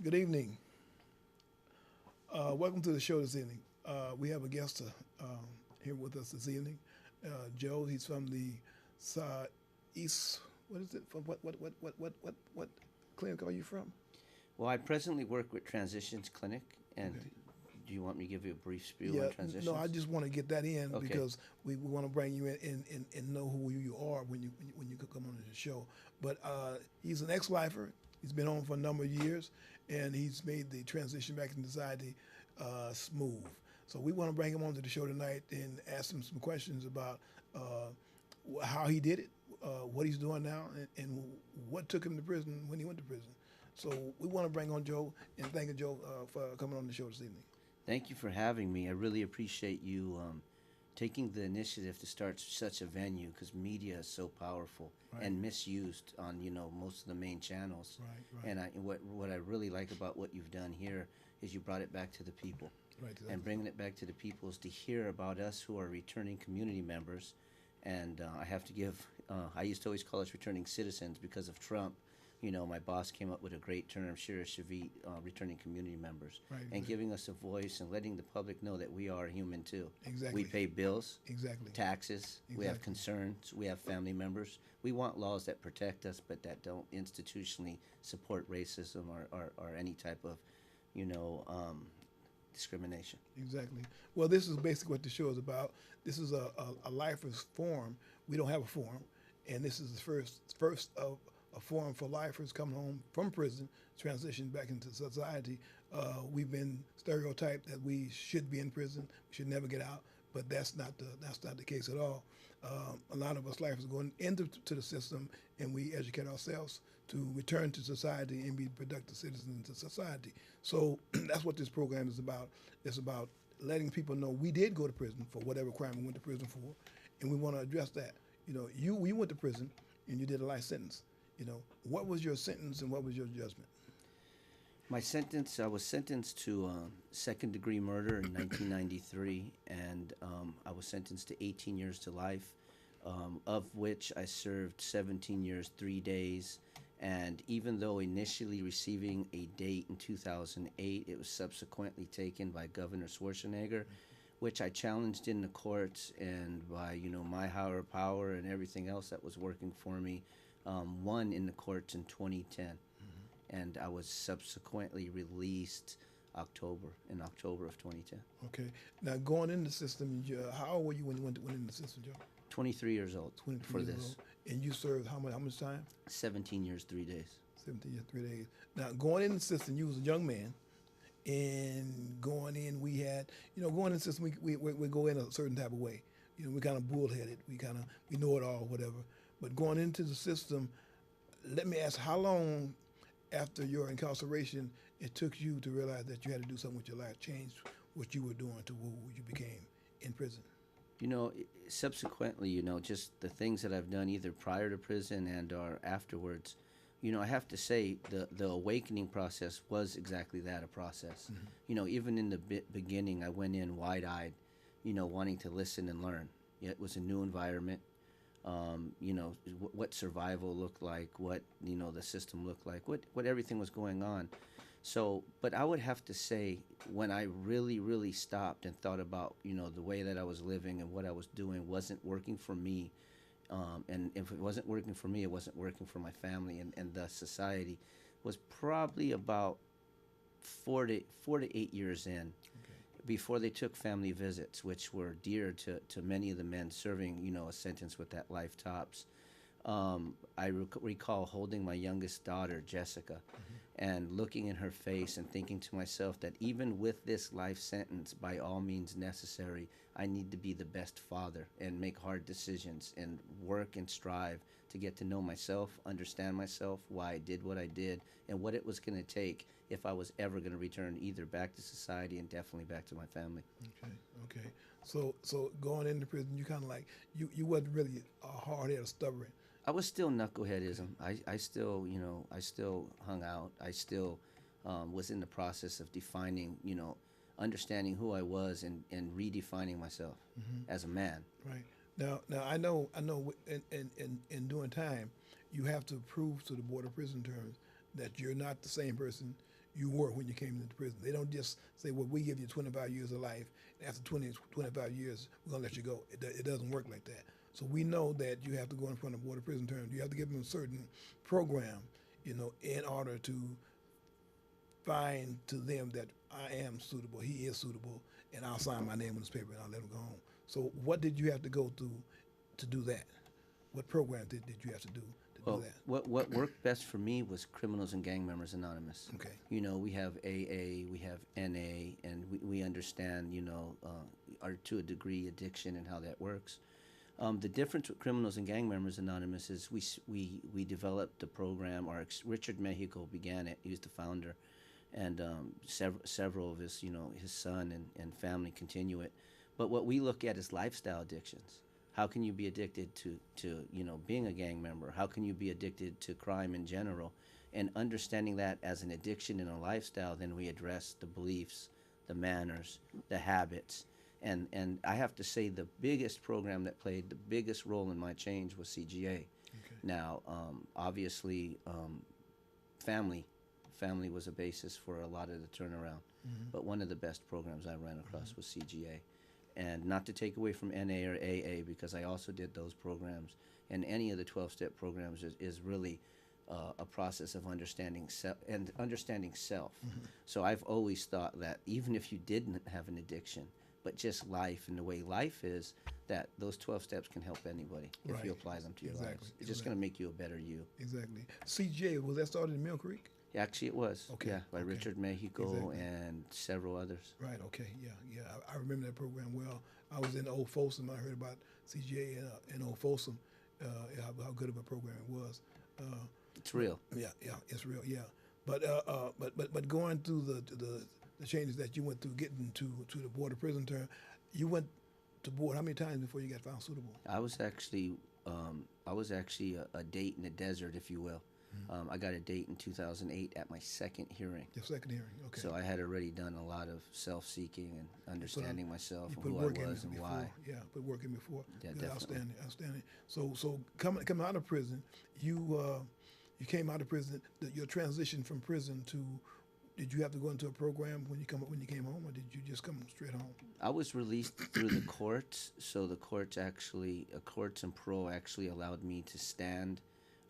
Good evening. Welcome to the show this evening. We have a guest here with us this evening. Joe, he's from the East. What is it? From what clinic are you from? Well, I presently work with Transitions Clinic, and Okay. do you want me to give you a brief spiel Yeah, on no, I transitions? just want to get that in Okay. because we want to bring you in and know who you are when you could come on the show. But he's an ex-lifer. He's been on for a number of years, and he's made the transition back into society smooth. So we want to bring him onto the show tonight and ask him some questions about how he did it, what he's doing now, and what took him to prison when he went to prison. So we want to bring on Joe and thank you, Joe, for coming on the show this evening. Thank you for having me. I really appreciate you taking the initiative to start such a venue because media is so powerful Right, and misused on most of the main channels. right, right, And what I really like about what you've done here is you brought it back to the people. right. And Exactly. bringing it back to the people is to hear about us who are returning community members. And I have to give, I used to always call us returning citizens because of Trump. My boss came up with a great term, Shira Shavi, returning community members, Right, and exactly. giving us a voice and letting the public know that we are human too. We Exactly. pay bills, Exactly. taxes, we have Exactly. concerns, we have family members. We want laws that protect us, but that don't institutionally support racism or any type of, you know, um, discrimination. Exactly. Well, this is basically what the show is about. This is a lifers forum. We don't have a forum, and this is the first of a forum for lifers coming home from prison, transition back into society. We've been stereotyped that we should be in prison, we should never get out, but that's not the case at all. A lot of us lifers are going into the system, and we educate ourselves to return to society and be productive citizens in society. So that's what this program is about. It's about letting people know we did go to prison for whatever crime we went to prison for, and we want to address that. You went to prison and you did a life sentence. What was your sentence and what was your judgment? My sentence, I was sentenced to second degree murder in 1993, and I was sentenced to 18 years to life, of which I served 17 years, 3 days. And even though initially receiving a date in 2008, it was subsequently taken by Governor Schwarzenegger, which I challenged in the courts, and by my higher power and everything else that was working for me, won in the courts in 2010, and I was subsequently released in October of 2010. Okay. Now going in the system, how old were you when you went in the system, Joe? 23 years old 23 for years this. old. And you served how much time? 17 years, 3 days. 17 years, 3 days. Now going in the system, you was a young man, and going in, we had, going in the system, we go in a certain type of way. We kind of bullheaded. We know it all, whatever. But going into the system, let me ask, how long after your incarceration it took you to realize that you had to do something with your life, change what you were doing to who you became in prison? Subsequently, just the things that I've done either prior to prison and or afterwards, I have to say the awakening process was exactly that, a process. Even in the beginning, I went in wide-eyed, wanting to listen and learn. It was a new environment. What survival looked like, what the system looked like, what everything was going on. So, but I would have to say, when I really, really stopped and thought about the way that I was living and what I was doing wasn't working for me, and if it wasn't working for me, it wasn't working for my family and the society, was probably about 4 to 8 years in, Okay. before they took family visits, which were dear to many of the men serving, a sentence with that life tops. I recall holding my youngest daughter, Jessica, and looking in her face and thinking to myself that even with this life sentence, by all means necessary, I need to be the best father and make hard decisions and work and strive to get to know myself, understand myself, why I did what I did, and what it was going to take if I was ever going to return either back to society and definitely back to my family. Okay. Okay. So going into prison, you kind of like you wasn't really a hard head or stubborn. I was still knuckleheadism. I still, I still hung out. I still was in the process of defining, understanding who I was and redefining myself as a man. Right. Now I know. In doing time, you have to prove to the Board of Prison Terms that you're not the same person you were when you came into prison. They don't just say, well, we give you 25 years of life, and after 25 years, we're going to let you go. It doesn't work like that. So we know that you have to go in front of Board of Prison Terms. You have to give them a certain program, in order to find to them that I am suitable, he is suitable, and I'll sign my name on this paper and I'll let him go home. So what did you have to go through to do that? What program did you have to do Well, do that? what worked best for me was Criminals and Gang Members Anonymous. Okay. We have AA, we have NA, and we understand, to a degree, addiction and how that works. The difference with Criminals and Gang Members Anonymous is we developed the program. Richard Mexico began it. He was the founder, and several of his his son and family continue it. But what we look at is lifestyle addictions. How can you be addicted to being a gang member? How can you be addicted to crime in general? And understanding that as an addiction and a lifestyle, then we address the beliefs, the manners, the habits. And I have to say the biggest program that played the biggest role in my change was CGA. Okay. Now, obviously, family was a basis for a lot of the turnaround. But one of the best programs I ran across was CGA. And not to take away from NA or AA, because I also did those programs. And any of the 12-step programs is really a process of understanding self. So I've always thought that even if you didn't have an addiction, but just life and the way life is, that those 12 steps can help anybody if Right. you apply them to your Exactly. lives. It's just going to make you a better you. Exactly. CGA, was that started in Mill Creek? Actually, it was. Okay, Yeah, by okay. Richard Mexico Exactly. and several others. Right. Okay. Yeah. I remember that program well. I was in Old Folsom. I heard about CGA in Old Folsom. How good of a program it was. It's real. Yeah. It's real. Yeah. But going through the changes that you went through, getting to the Board of Prison Term, you went to board how many times before you got found suitable? I was actually a date in the desert, if you will. I got a date in 2008 at my second hearing. Your second hearing. Okay. So I had already done a lot of self-seeking and understanding myself You and put who I work in was and before. why. Yeah, put work in before. Yeah, Good, definitely. outstanding. So coming out of prison, you came out of prison. Your transition from prison to, did you have to go into a program when you came home, or did you just come straight home? I was released through the courts, so the courts and parole actually allowed me to stand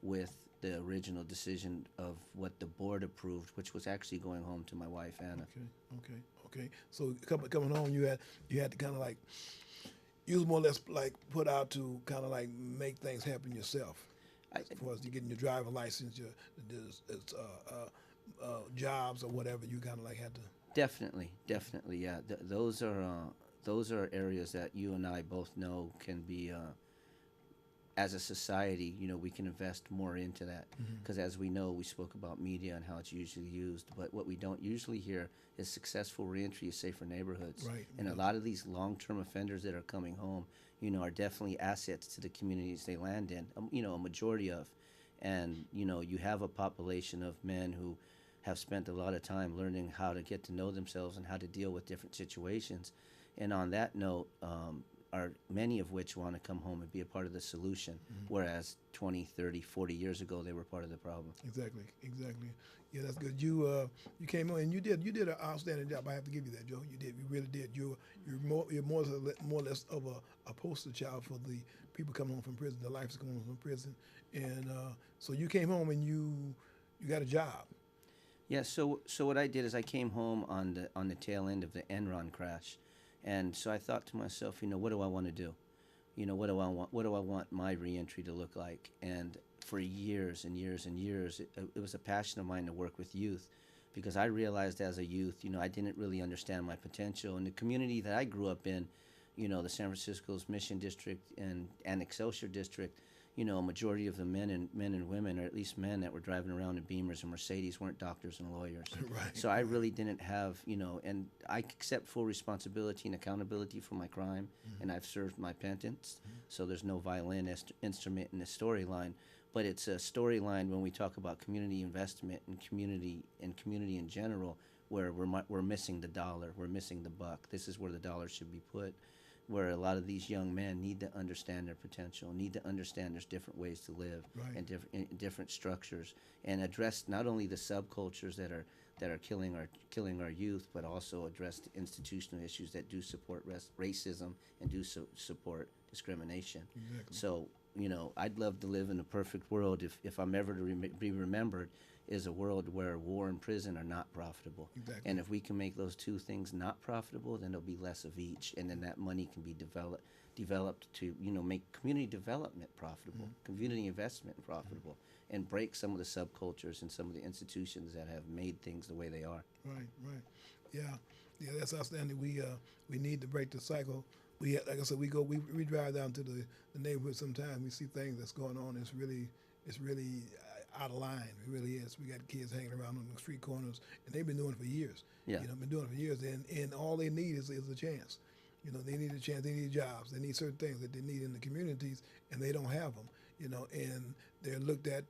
with the original decision of what the board approved, which was actually going home to my wife Anna. Okay. So coming home, you had to kind of like, you was more or less like put out to kind of like make things happen yourself. As far as you getting your driver license, your jobs or whatever, you kind of like had to. Definitely, yeah. Those are areas that you and I both know can be. As a society, we can invest more into that because, as we know, we spoke about media and how it's usually used. But what we don't usually hear is successful reentry is safer neighborhoods. Right. And a lot of these long-term offenders that are coming home, are definitely assets to the communities they land in. A majority of, and you have a population of men who have spent a lot of time learning how to get to know themselves and how to deal with different situations. And on that note, are many of which want to come home and be a part of the solution, whereas 20, 30, 40 years ago they were part of the problem. Exactly. Yeah, that's good. You came on and you did an outstanding job. I have to give you that, Joe. You really did. You're more or less of a poster child for the people coming home from prison, the lives coming home from prison, and so you came home and you got a job. Yeah. So what I did is I came home on the tail end of the Enron crash. And so I thought to myself, what do I want to do? What do I want my reentry to look like? And for years and years and years, it was a passion of mine to work with youth, because I realized as a youth, I didn't really understand my potential. And the community that I grew up in, the San Francisco's Mission District and Excelsior District, a majority of the men and women, or at least men that were driving around in Beamers and Mercedes, weren't doctors and lawyers. Right. So I really didn't have, and I accept full responsibility and accountability for my crime, and I've served my penance. So there's no violin instrument in the storyline, but it's a storyline when we talk about community investment and community in general, where we're missing the dollar, we're missing the buck. This is where the dollar should be put, where a lot of these young men need to understand their potential, need to understand there's different ways to live, Right. and different structures, and address not only the subcultures that are that are killing our youth, but also address the institutional issues that do support racism and do support discrimination. Exactly. So, I'd love to live in a perfect world if I'm ever to be remembered is a world where war and prison are not profitable. Exactly. And if we can make those two things not profitable, then there'll be less of each, and then that money can be developed to make community development profitable, community investment profitable, and break some of the subcultures and some of the institutions that have made things the way they are. Right, right. Yeah, yeah, that's outstanding. We need to break the cycle. Like I said, we drive down to the neighborhood sometimes. We see things that's going on. It's really out of line. It really is. We got kids hanging around on the street corners, and they've been doing it for years. Yeah. Been doing it for years, and all they need is a chance. They need a chance. They need jobs. They need certain things that they need in the communities, and they don't have them. And they're looked at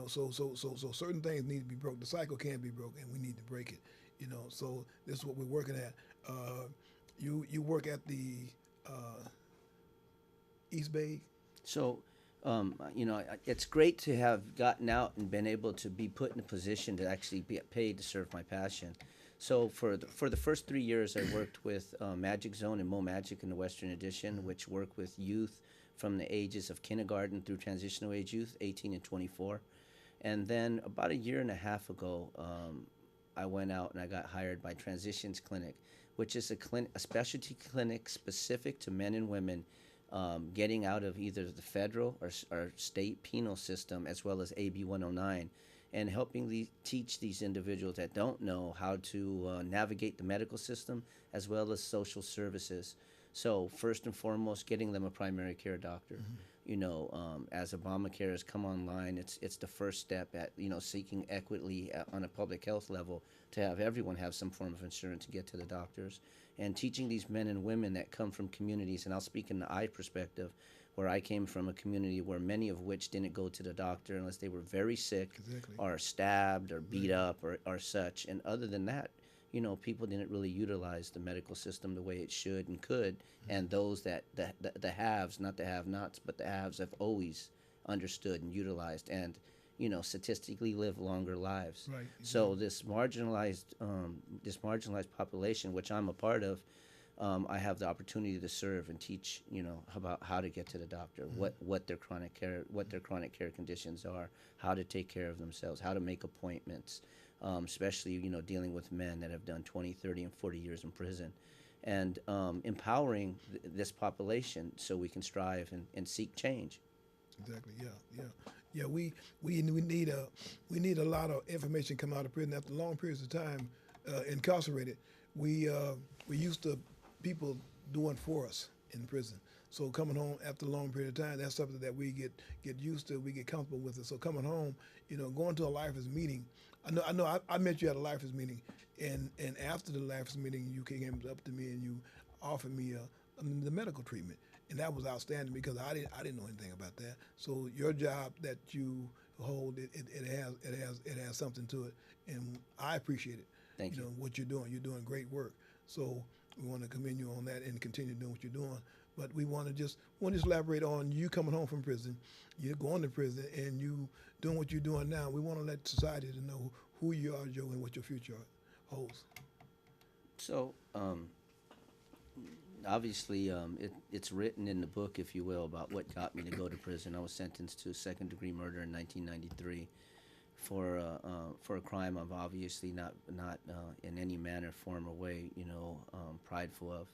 so certain things need to be broke. The cycle can't be broken, and we need to break it. So this is what we're working at. You work at the East Bay. So, it's great to have gotten out and been able to be put in a position to actually be paid to serve my passion. So for the first 3 years, I worked with Magic Zone and Mo Magic in the Western Edition, which work with youth from the ages of kindergarten through transitional age youth, 18 and 24. And then about a year and a half ago, I went out and I got hired by Transitions Clinic, which is a specialty clinic specific to men and women getting out of either the federal or state penal system, as well as AB 109, and helping teach these individuals that don't know how to navigate the medical system as well as social services. So first and foremost, getting them a primary care doctor. As Obamacare has come online, it's the first step at seeking equity on a public health level to have everyone have some form of insurance to get to the doctors, and teaching these men and women that come from communities. And I'll speak in the I perspective, where I came from a community where many of which didn't go to the doctor unless they were very sick, Exactly. or stabbed or beat up or such. And other than that, people didn't really utilize the medical system the way it should and could. And those the haves, not the have-nots, but the haves have always understood and utilized and, statistically live longer lives. Right. So this marginalized population, which I'm a part of, I have the opportunity to serve and teach, about how to get to the doctor, what their chronic care conditions are, how to take care of themselves, how to make appointments, especially, dealing with men that have done 20, 30, and 40 years in prison, and empowering this population so we can strive and seek change. Exactly. Yeah. We need a lot of information come out of prison after long periods of time incarcerated. We used to people doing for us in prison. So coming home after a long period of time, that's something that we get used to. We get comfortable with it. So coming home, going to a lifers meeting. I met you at a lifers meeting, and after the lifers meeting, you came up to me and you offered me the medical treatment, and that was outstanding because I didn't know anything about that. So your job that you hold, it has something to it, and I appreciate it. Thank you. What you're doing. You're doing great work. So we want to commend you on that and continue doing what you're doing. But we want to just elaborate on you coming home from prison, you're going to prison, and you doing what you're doing now. We want to let society to know who you are, Joe, and what your future holds. So, obviously, it's written in the book, if you will, about what got me to go to prison. I was sentenced to second-degree murder in 1993 for a crime I'm obviously not in any manner, form, or way, prideful of.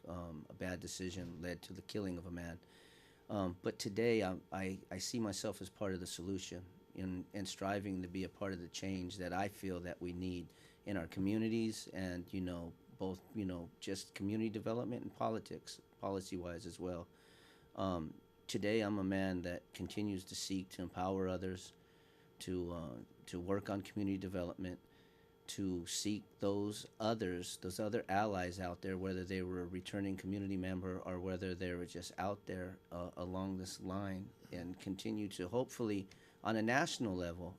A bad decision led to the killing of a man. But today, I see myself as part of the solution and striving to be a part of the change that I feel that we need in our communities and, both, just community development and politics, policy-wise as well. Today, I'm a man that continues to seek to empower others, to work on community development, to seek those other allies out there, whether they were a returning community member or whether they were just out there along this line, and continue to hopefully on a national level,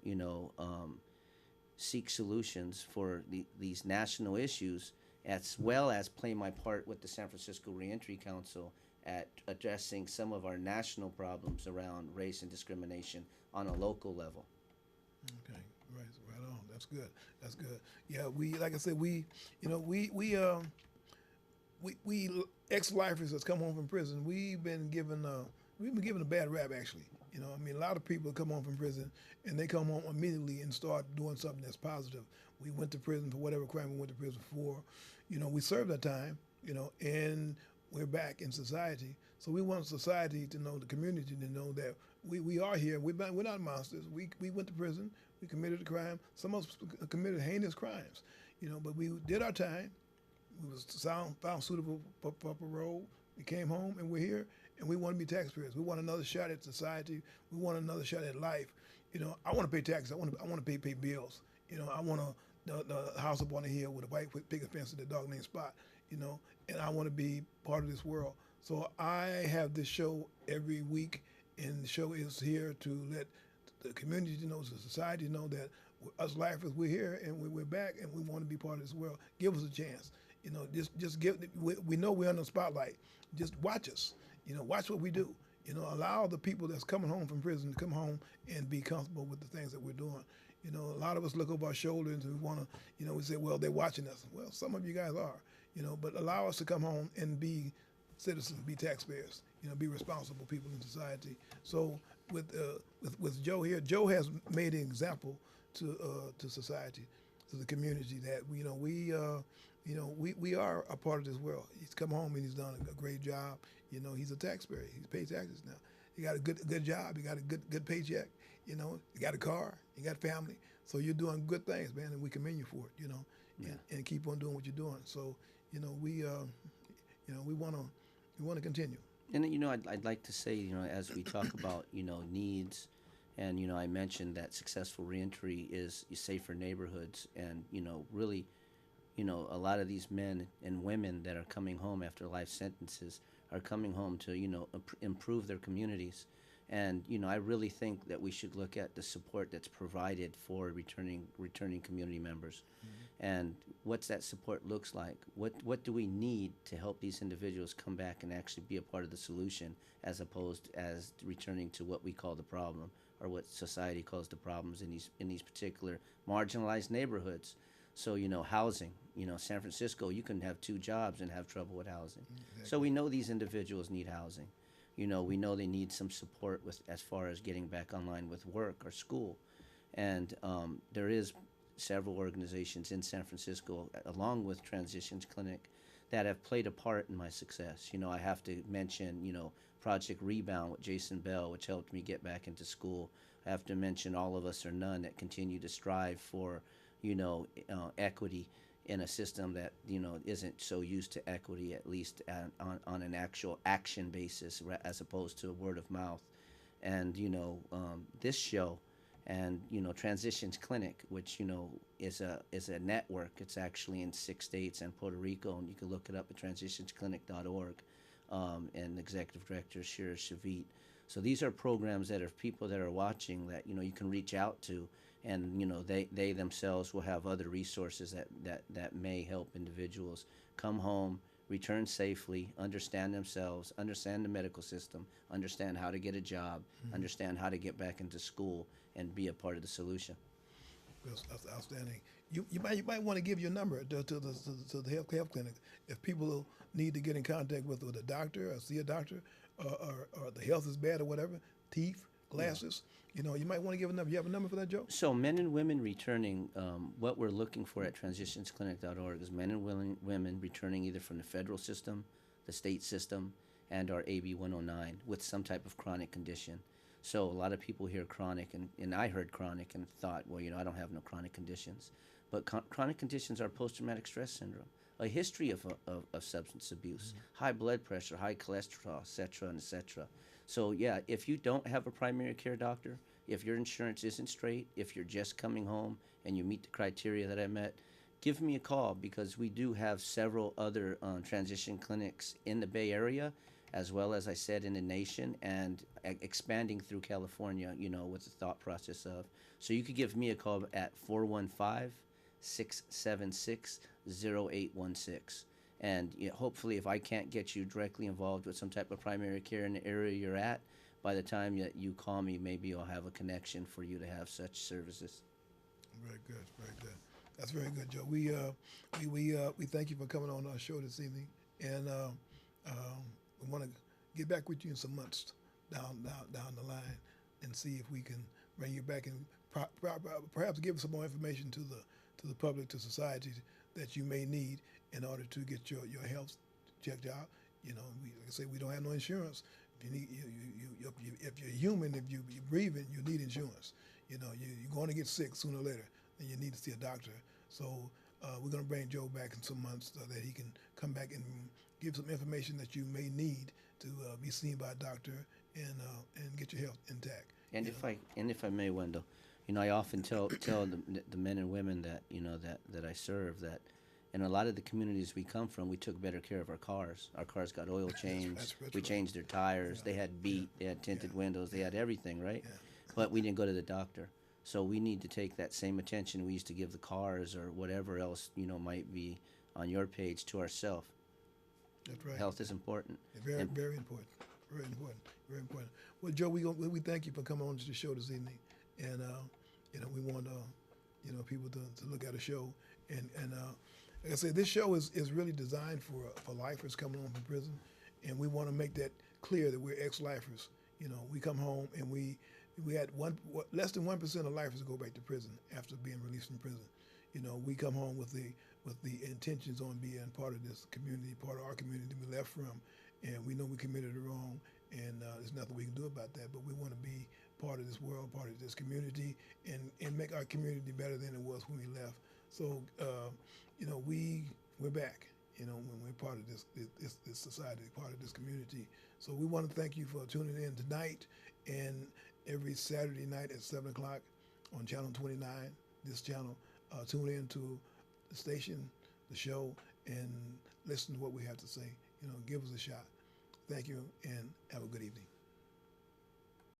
seek solutions for these national issues, as well as play my part with the San Francisco Reentry Council at addressing some of our national problems around race and discrimination on a local level. Okay, right on. That's good. That's good. Yeah, we like I said, you know, we ex-lifers that's come home from prison. We've been given a bad rap actually. You know, I mean, a lot of people come home from prison and they come home immediately and start doing something that's positive. We went to prison for whatever crime we went to prison for. You know, we served our time. You know, and we're back in society. So we want society to know, the community to know that we are here. We're not monsters. We went to prison. We committed a crime. Some of us committed heinous crimes. You know, but we did our time. We was found suitable for parole. We came home and we're here, and we want to be taxpayers. We want another shot at society. We want another shot at life. You know, I want to pay taxes. I want to pay bills. You know, I want the house up on the hill with a white picket fence and the dog named Spot. You know, and I want to be part of this world. So I have this show every week, and the show is here to let the community know, the society know that us lifers, we're here and we're back, and we want to be part of this world. Give us a chance. You know, just give. We know we're under the spotlight. Just watch us. You know, watch what we do. You know, allow the people that's coming home from prison to come home and be comfortable with the things that we're doing. You know, a lot of us look over our shoulders and we want to, you know, we say, well, they're watching us. Well, some of you guys are, you know, but allow us to come home and be citizens, be taxpayers, you know, be responsible people in society. So with Joe here, Joe has made an example to society, to the community that we are a part of this world. He's come home and he's done a great job. You know, he's a taxpayer. He's paid taxes now. He got a good job. He got a good paycheck. You know, he got a car. He got family. So you're doing good things, man, and we commend you for it. You know, Yeah. and keep on doing what you're doing. So you know, we want to continue. And you know, I'd like to say, you know, as we talk about, you know, needs, and you know, I mentioned that successful reentry is safer neighborhoods, and you know, really, you know, a lot of these men and women that are coming home after life sentences are coming home to, you know, improve their communities. And you know, I really think that we should look at the support that's provided for returning community members, and what's that support looks like. What do we need to help these individuals come back and actually be a part of the solution, as opposed as returning to what we call the problem, or what society calls the problems in these particular marginalized neighborhoods. So you know, housing. You know, San Francisco, you can have two jobs and have trouble with housing. Exactly. So we know these individuals need housing. You know, we know they need some support with as far as getting back online with work or school, and there is several organizations in San Francisco, along with Transitions Clinic, that have played a part in my success. You know, I have to mention, you know, Project Rebound with Jason Bell, which helped me get back into school. I have to mention All of Us or None, that continue to strive for, you know, equity in a system that, you know, isn't so used to equity, at least on an actual action basis, as opposed to word of mouth. And you know, this show, and you know, Transitions Clinic, which you know is a network. It's actually in 6 states and Puerto Rico, and you can look it up at transitionsclinic.org. And executive director Shira Shavit. So these are programs that if people that are watching, that you know, you can reach out to, and you know, they themselves will have other resources that may help individuals come home, return safely, understand themselves, understand the medical system, understand how to get a job, understand how to get back into school, and be a part of the solution. That's outstanding. You might want to give your number to the health clinic if people need to get in contact with a doctor or see a doctor, or the health is bad or whatever, teeth, glasses. You know, you might want to give a number. You have a number for that, Joe? So men and women returning, what we're looking for at transitionsclinic.org is men and women returning either from the federal system, the state system, and our AB 109 with some type of chronic condition. So a lot of people hear chronic, and I heard chronic and thought, well, you know, I don't have no chronic conditions. But chronic conditions are post-traumatic stress syndrome, a history of substance abuse, high blood pressure, high cholesterol, et cetera, and et cetera. So yeah, if you don't have a primary care doctor, if your insurance isn't straight, if you're just coming home and you meet the criteria that I met, give me a call, because we do have several other transition clinics in the Bay Area, as well as I said in the nation, and expanding through California, you know, with the thought process of. So you could give me a call at 415-676-0816. And you know, hopefully if I can't get you directly involved with some type of primary care in the area you're at, by the time that you call me, maybe I'll have a connection for you to have such services. Very good, very good. That's very good, Joe. We thank you for coming on our show this evening, and we want to get back with you in some months down the line, and see if we can bring you back and perhaps give some more information to the public, to society, that you may need in order to get your health checked out. You know, like I say, we don't have no insurance. If you need, if you're human, if you're breathing, you need insurance. You know, you're going to get sick sooner or later, and you need to see a doctor. So we're going to bring Joe back in some months so that he can come back and give some information that you may need to be seen by a doctor and get your health intact. And if I may, Wendell, you know, I often tell the men and women that that I serve that in a lot of the communities we come from, we took better care of our cars. Our cars got oil changed. That's we right. changed their tires. Yeah. They had beat. They had tinted Yeah. windows. They had everything, right? Yeah. But we didn't go to the doctor. So we need to take that same attention we used to give the cars or whatever else might be on your page to ourselves. That's right. Health is important. Very, And- very important. Very important. Very important. Well, Joe, we thank you for coming on to the show this evening, and we want people to look at the show, and like I said, this show is really designed for lifers coming home from prison, and we want to make that clear that we're ex-lifers. You know, we come home and we had less than 1% of lifers go back to prison after being released from prison. You know, we come home with the intentions on being part of this community, part of our community we left from, and we know we committed a wrong, and there's nothing we can do about that. But we want to be part of this world, part of this community, and make our community better than it was when we left. So, we're back. You know, when we're part of this society, part of this community. So we want to thank you for tuning in tonight and every Saturday night at 7 o'clock on Channel 29, this channel. Tune in to the station, the show, and listen to what we have to say. You know, give us a shot. Thank you, and have a good evening.